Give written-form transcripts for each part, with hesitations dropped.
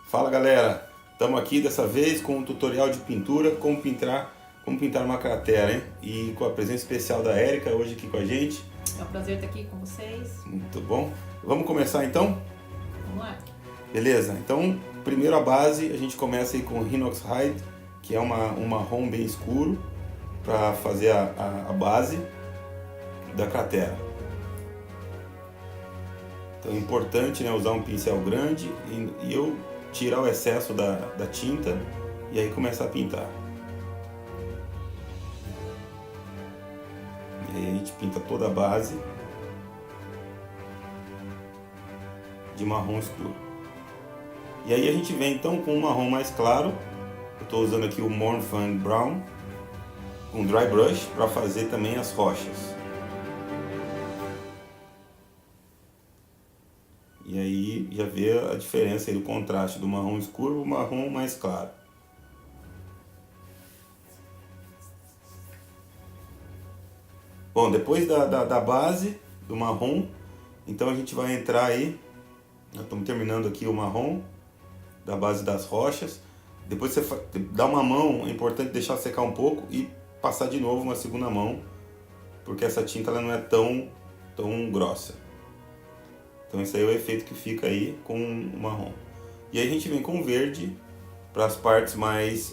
Fala galera, estamos aqui dessa vez com um tutorial de pintura, como pintar uma cratera, hein? E com a presença especial da Érica hoje aqui com a gente. É um prazer estar aqui com vocês. Muito bom. Vamos começar então? Vamos lá. Beleza, então primeiro a base, a gente começa aí com Hinox Hide, que é um marrom bem escuro, para fazer a base da cratera. Então é importante, né, usar um pincel grande e eu tirar o excesso da tinta e aí começar a pintar. E aí a gente pinta toda a base de marrom escuro. E aí a gente vem então com um marrom mais claro. Eu estou usando aqui o Mournfang Brown com dry brush para fazer também as rochas. E aí já vê a diferença aí do contraste do marrom escuro para o marrom mais claro. Bom, depois da base do marrom, então a gente vai entrar aí, nós estamos terminando aqui o marrom da base das rochas. Depois você dá uma mão, é importante deixar secar um pouco e passar de novo uma segunda mão, porque essa tinta ela não é tão grossa. Então esse aí é o efeito que fica aí com o marrom. E aí a gente vem com o verde para as partes mais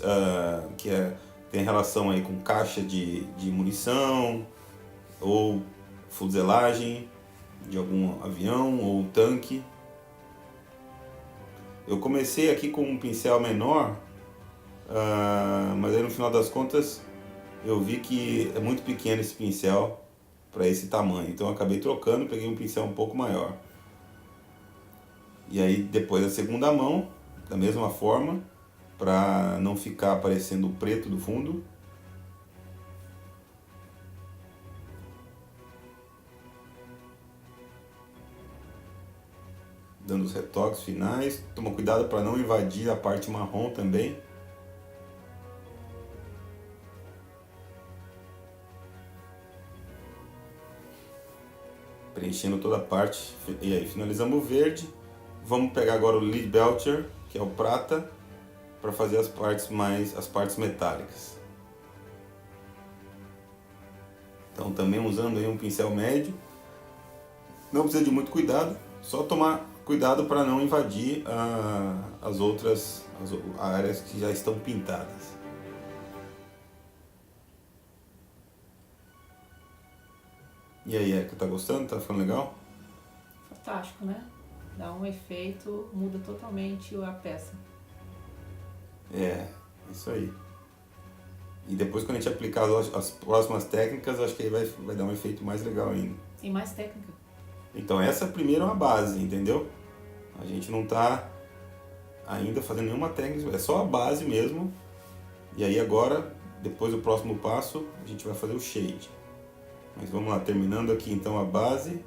tem relação aí com caixa de munição ou fuselagem de algum avião ou tanque. Eu comecei aqui com um pincel menor, mas aí no final das contas eu vi que é muito pequeno esse pincel para esse tamanho, então eu acabei trocando, peguei um pincel um pouco maior. E aí depois a segunda mão, da mesma forma, para não ficar aparecendo o preto do fundo. Dando os retoques finais, toma cuidado para não invadir a parte marrom também. Preenchendo toda a parte, e aí finalizamos o verde. Vamos pegar agora o Lead Belcher, que é o prata, para fazer as partes metálicas. Então também usando aí um pincel médio. Não precisa de muito cuidado, só tomar cuidado para não invadir as outras áreas que já estão pintadas. E aí, Erika, tá gostando? Tá ficando legal? Fantástico, né? Dá um efeito, muda totalmente a peça. É, isso aí. E depois quando a gente aplicar as próximas técnicas, acho que aí vai dar um efeito mais legal ainda. Tem mais técnica. Então essa primeira é uma base, entendeu? A gente não tá ainda fazendo nenhuma técnica, é só a base mesmo. E aí agora, depois do próximo passo, a gente vai fazer o shade. Mas vamos lá, terminando aqui então a base.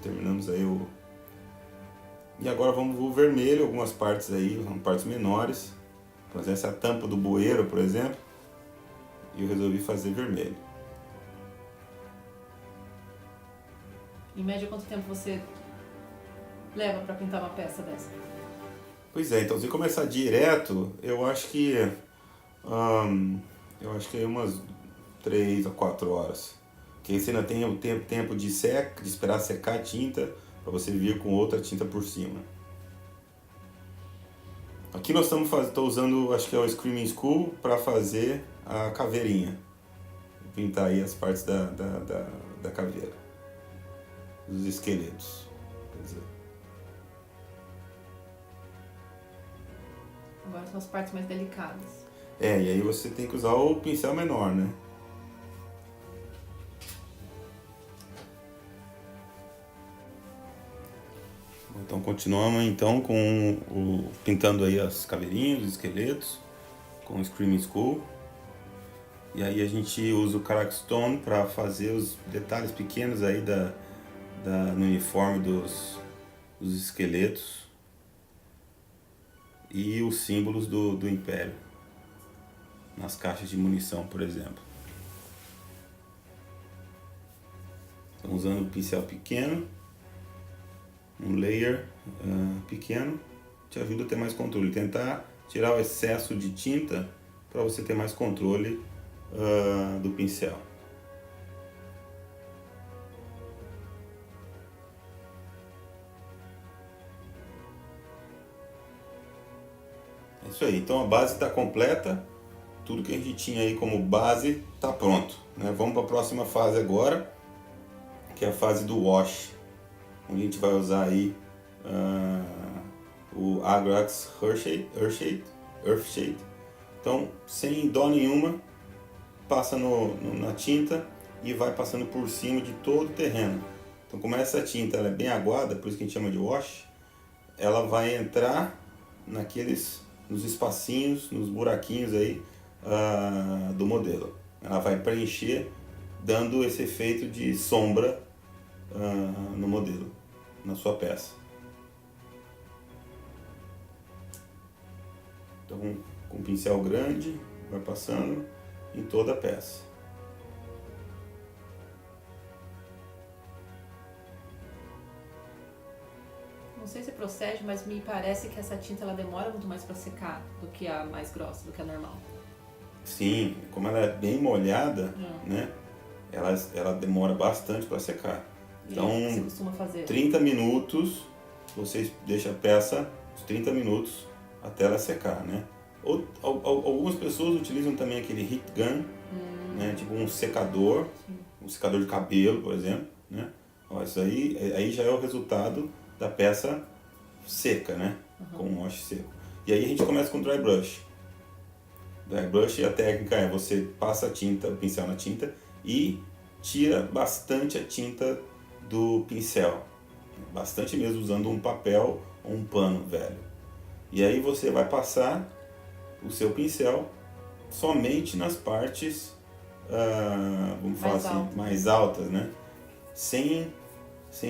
Terminamos aí o... E agora vamos o vermelho, algumas partes aí, são partes menores. Por exemplo, essa é a tampa do bueiro, por exemplo. E eu resolvi fazer vermelho. Em média, quanto tempo você leva para pintar uma peça dessa? Pois é, então se começar direto, eu acho que é umas 3 a 4 horas. Que aí você ainda tem o tempo de esperar secar a tinta para você vir com outra tinta por cima. Aqui nós estou usando, acho que é o Screaming Skull para fazer a caveirinha. Vou pintar aí as partes da caveira, dos esqueletos. Quer dizer. Agora são as partes mais delicadas. E aí você tem que usar o pincel menor, né? Então continuamos então pintando aí as caveirinhas, os esqueletos com o Screaming Skull. E aí a gente usa o Karak Stone para fazer os detalhes pequenos aí no uniforme dos esqueletos e os símbolos do Império nas caixas de munição, por exemplo. Então usando um pincel pequeno, um layer pequeno te ajuda a ter mais controle. Tentar tirar o excesso de tinta para você ter mais controle do pincel. É isso aí, então a base está completa, tudo que a gente tinha aí como base está pronto, né? Vamos para a próxima fase agora, que é a fase do wash, onde a gente vai usar aí o Agrax Earthshade. Então, sem dó nenhuma, passa na tinta e vai passando por cima de todo o terreno. Então, como essa tinta ela é bem aguada, por isso que a gente chama de wash, ela vai entrar nos espacinhos, nos buraquinhos aí do modelo. Ela vai preencher, dando esse efeito de sombra no modelo, na sua peça. Então, com um pincel grande, vai passando em toda a peça. Não sei se procede, mas me parece que essa tinta ela demora muito mais para secar do que a mais grossa, do que a normal. Sim, como ela é bem molhada, né? Ela demora bastante para secar. Então, você costuma fazer? 30 minutos, você deixa a peça uns 30 minutos até ela secar, né? Algumas pessoas utilizam também aquele heat gun, né? Tipo um secador, um secador de cabelo, por exemplo, né? Ó, isso aí já é o resultado da peça seca, né? Com um wash seco. E aí a gente começa com o dry brush. Dry brush, a técnica é você passa o pincel na tinta e tira bastante a tinta do pincel. Bastante mesmo, usando um papel ou um pano velho. E aí você vai passar o seu pincel somente nas partes, vamos falar assim, mais altas, né? Sem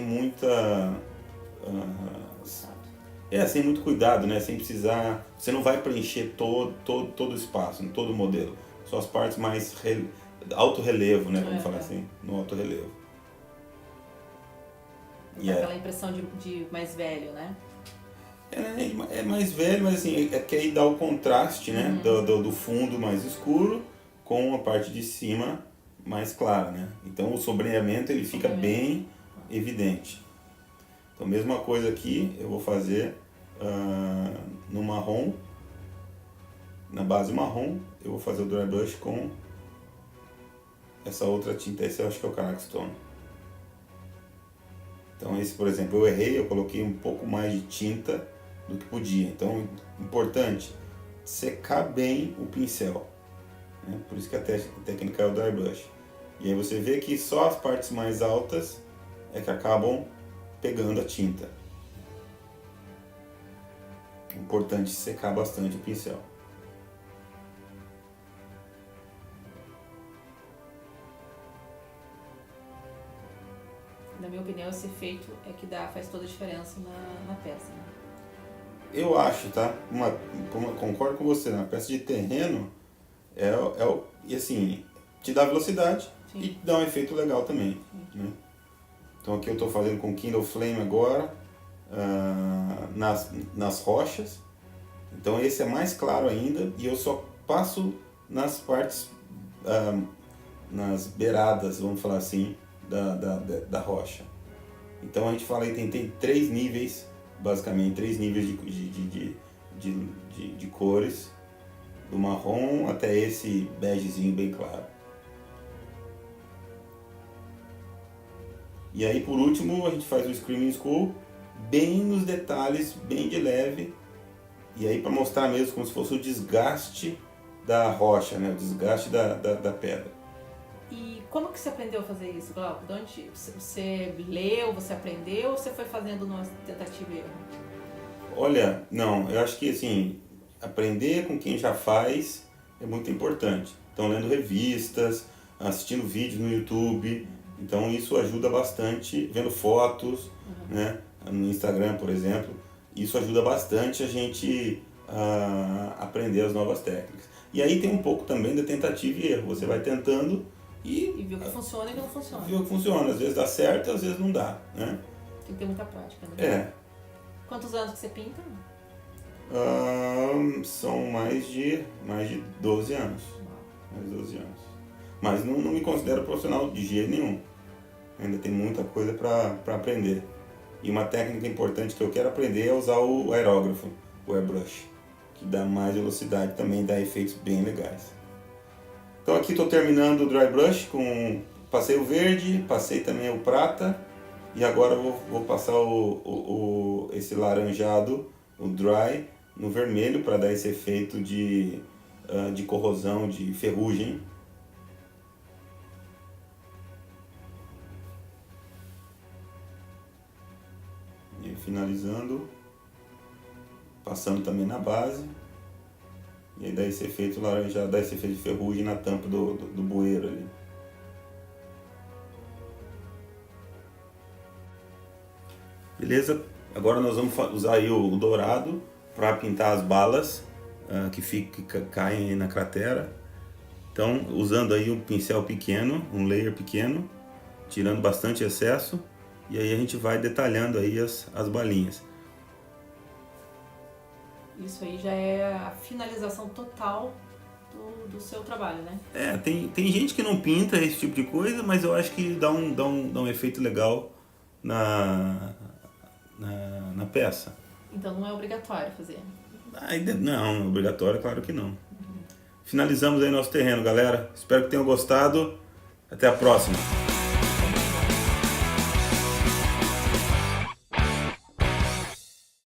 muita... sem muito cuidado, né? Sem precisar... Você não vai preencher todo o espaço, todo o modelo. Só as partes mais alto relevo, né? Vamos falar assim, no alto relevo. Dá aquela impressão de mais velho, né? É mais velho, mas assim, é que aí dá o contraste, né? Do fundo mais escuro com a parte de cima mais clara, né? Então o sombreamento ele fica bem evidente. Então mesma coisa aqui, eu vou fazer no marrom, na base marrom, eu vou fazer o dry brush com essa outra tinta, esse eu acho que é o Kanak Stone. Então esse, por exemplo, eu errei, eu coloquei um pouco mais de tinta do que podia. Então, importante, secar bem o pincel, né? Por isso que a técnica é o dry brush. E aí você vê que só as partes mais altas é que acabam pegando a tinta. Importante secar bastante o pincel. Na minha opinião, esse efeito é que faz toda a diferença na peça, né? Eu acho, tá? Concordo com você, na peça de terreno e assim, te dá velocidade. Sim. E dá um efeito legal também, né? Então aqui eu estou fazendo com Kindle Flame agora, nas rochas. Então esse é mais claro ainda e eu só passo nas partes, nas beiradas, vamos falar assim, da rocha. Então a gente fala aí, tem 3 níveis, basicamente 3 níveis de cores, do marrom até esse begezinho bem claro. E aí por último a gente faz o Screaming Skull bem nos detalhes, bem de leve, e aí para mostrar mesmo como se fosse o desgaste da rocha, né? O desgaste da pedra. E como que você aprendeu a fazer isso, Glauco? De onde você leu, você aprendeu ou você foi fazendo numa tentativa e erro? Olha, não, eu acho que assim, aprender com quem já faz é muito importante. Então lendo revistas, assistindo vídeos no YouTube, então isso ajuda bastante, vendo fotos, né, no Instagram, por exemplo, isso ajuda bastante a gente a aprender as novas técnicas. E aí tem um pouco também da tentativa e erro, você vai tentando e viu que funciona e que não funciona. Viu que funciona, às vezes dá certo, às vezes não dá, né? Tem que ter muita prática, né? Quantos anos que você pinta? São mais de 12 anos. Mais de 12 anos. Mas não me considero profissional de jeito nenhum. Ainda tem muita coisa para aprender. E uma técnica importante que eu quero aprender é usar o aerógrafo, o airbrush, que dá mais velocidade também, dá efeitos bem legais. Então aqui estou terminando o dry brush, passei o verde, passei também o prata e agora vou passar esse laranjado, o dry, no vermelho para dar esse efeito de corrosão, de ferrugem. E finalizando, passando também na base. E aí dá esse efeito laranjado, dá esse efeito de ferrugem na tampa do bueiro ali. Beleza? Agora nós vamos usar aí o dourado para pintar as balas que caem aí na cratera. Então, usando aí um pincel pequeno, um layer pequeno, tirando bastante excesso. E aí a gente vai detalhando aí as balinhas. Isso aí já é a finalização total do seu trabalho, né? Tem gente que não pinta esse tipo de coisa, mas eu acho que dá um efeito legal na peça. Então não é obrigatório fazer? Não, obrigatório, claro que não. Finalizamos aí nosso terreno, galera. Espero que tenham gostado. Até a próxima.